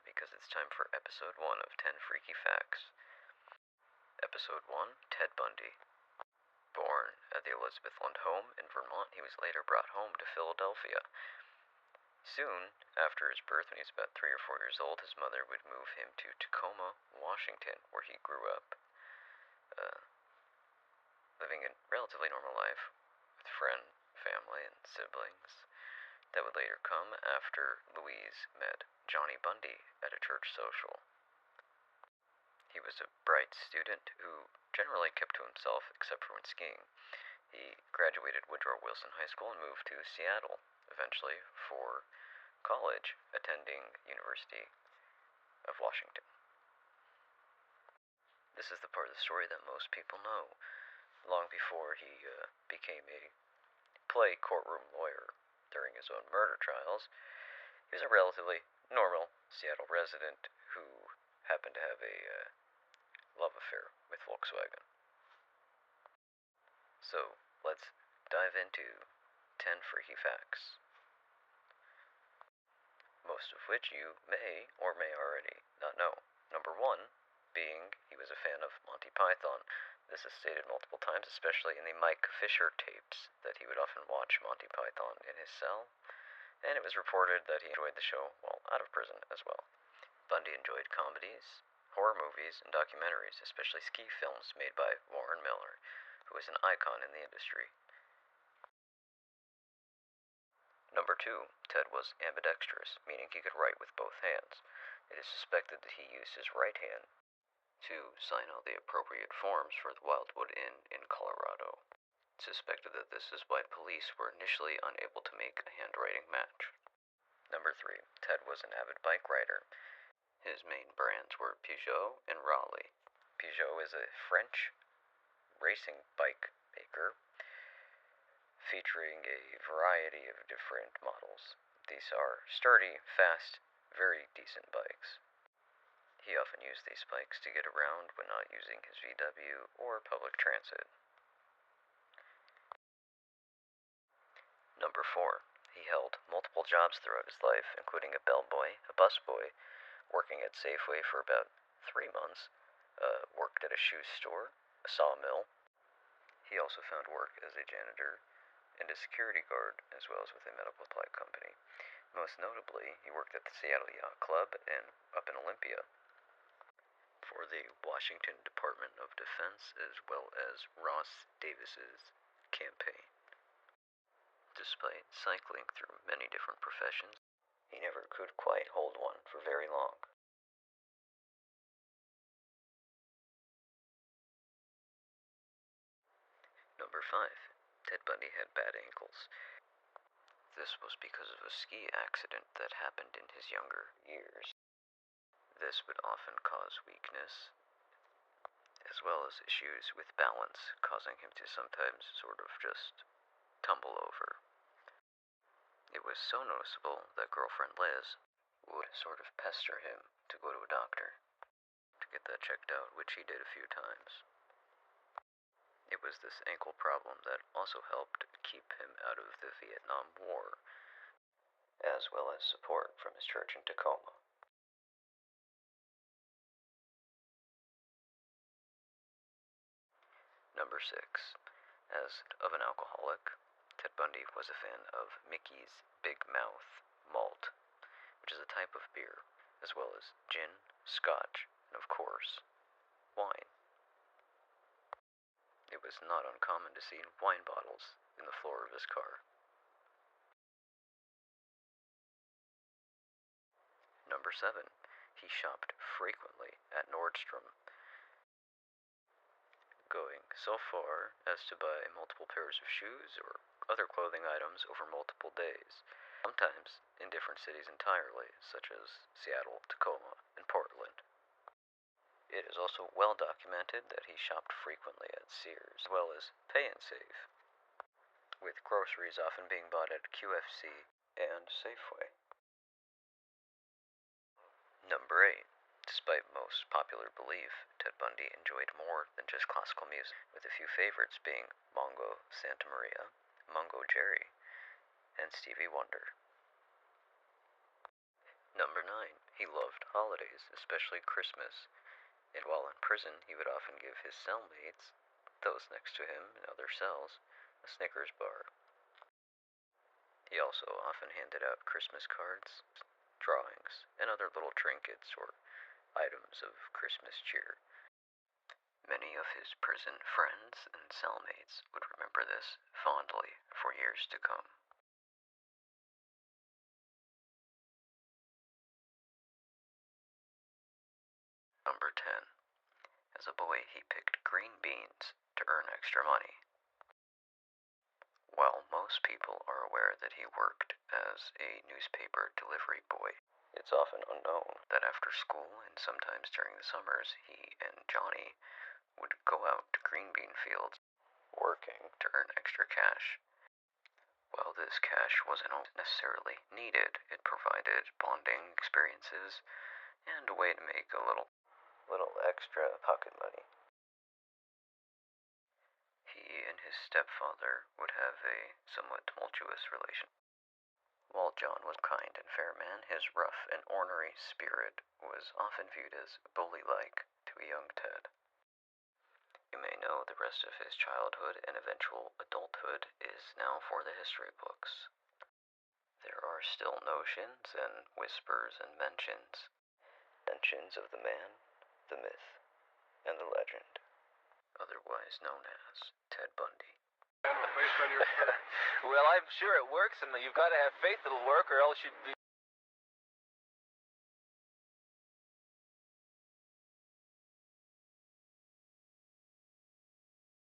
because it's time for episode 1 of 10 Freaky Facts. Episode 1, Ted Bundy. Born at the Elizabeth Lund home in Vermont, he was later brought home to Philadelphia. Soon after his birth, when he was about 3 or 4 years old, his mother would move him to Tacoma, Washington, where he grew up, living a relatively normal life with friend, family, and siblings. That would later come after Louise met Johnny Bundy at a church social. He was a bright student who generally kept to himself except for when skiing. He graduated Woodrow Wilson High School and moved to Seattle, eventually for college, attending University of Washington. This is the part of the story that most people know. Long before he became a courtroom lawyer during his own murder trials, he was a relatively normal Seattle resident who happened to have a love affair with Volkswagen. So, let's dive into 10 freaky facts, most of which you may or may already not know. Number 1 being he was a fan of Monty Python. This is stated multiple times, especially in the Mike Fisher tapes, that he would often watch Monty Python in his cell, and it was reported that he enjoyed the show while out of prison as well. Bundy enjoyed comedies, horror movies, and documentaries, especially ski films made by Warren Miller, who was an icon in the industry. Number 2, Ted was ambidextrous, meaning he could write with both hands. It is suspected that he used his right hand to sign all the appropriate forms for the Wildwood Inn in Colorado. It's suspected that this is why police were initially unable to make a handwriting match. Number 3, Ted was an avid bike rider. His main brands were Peugeot and Raleigh. Peugeot is a French racing bike maker featuring a variety of different models. These are sturdy, fast, very decent bikes. He often used these bikes to get around when not using his VW or public transit. Number 4, he held multiple jobs throughout his life, including a bellboy, a busboy, working at Safeway for about 3 months, worked at a shoe store, a sawmill. He also found work as a janitor and a security guard, as well as with a medical supply company. Most notably, he worked at the Seattle Yacht Club and up in Olympia for the Washington Department of Defense, as well as Ross Davis's campaign. Despite cycling through many different professions, he never could quite hold one for very long. Number 5, Ted Bundy had bad ankles. This was because of a ski accident that happened in his younger years. This would often cause weakness, as well as issues with balance, causing him to sometimes sort of just tumble over. It was so noticeable that girlfriend Liz would sort of pester him to go to a doctor to get that checked out, which he did a few times. It was this ankle problem that also helped keep him out of the Vietnam War, as well as support from his church in Tacoma. Number 6, as of an alcoholic, Ted Bundy was a fan of Mickey's Big Mouth malt, which is a type of beer, as well as gin, scotch, and of course, wine. It was not uncommon to see wine bottles in the floor of his car. Number 7, he shopped frequently at Nordstrom, going so far as to buy multiple pairs of shoes or other clothing items over multiple days, sometimes in different cities entirely, such as Seattle, Tacoma, and Portland. It is also well documented that he shopped frequently at Sears, as well as Pay 'n Save, with groceries often being bought at QFC and Safeway. Number 8. Despite most popular belief, Ted Bundy enjoyed more than just classical music, with a few favorites being Mongo Santa Maria, Mungo Jerry, and Stevie Wonder. Number 9. He loved holidays, especially Christmas, and while in prison, he would often give his cellmates, those next to him in other cells, a Snickers bar. He also often handed out Christmas cards, drawings, and other little trinkets or items of Christmas cheer. Many of his prison friends and cellmates would remember this fondly for years to come. Number 10. As a boy, he picked green beans to earn extra money. While most people are aware that he worked as a newspaper delivery boy, it's often unknown that after school and sometimes during the summers, he and Johnny would go out to green bean fields working to earn extra cash. While this cash wasn't necessarily needed, it provided bonding experiences and a way to make a little extra pocket money. He and his stepfather would have a somewhat tumultuous relation. While John was a kind and fair man, his rough and ornery spirit was often viewed as bully-like to a young Ted. You may know the rest of his childhood and eventual adulthood is now for the history books. There are still notions and whispers and mentions of the man, the myth, and the legend, otherwise known as Ted Bundy. Well, I'm sure it works, and you've got to have faith it'll work, or else you'd be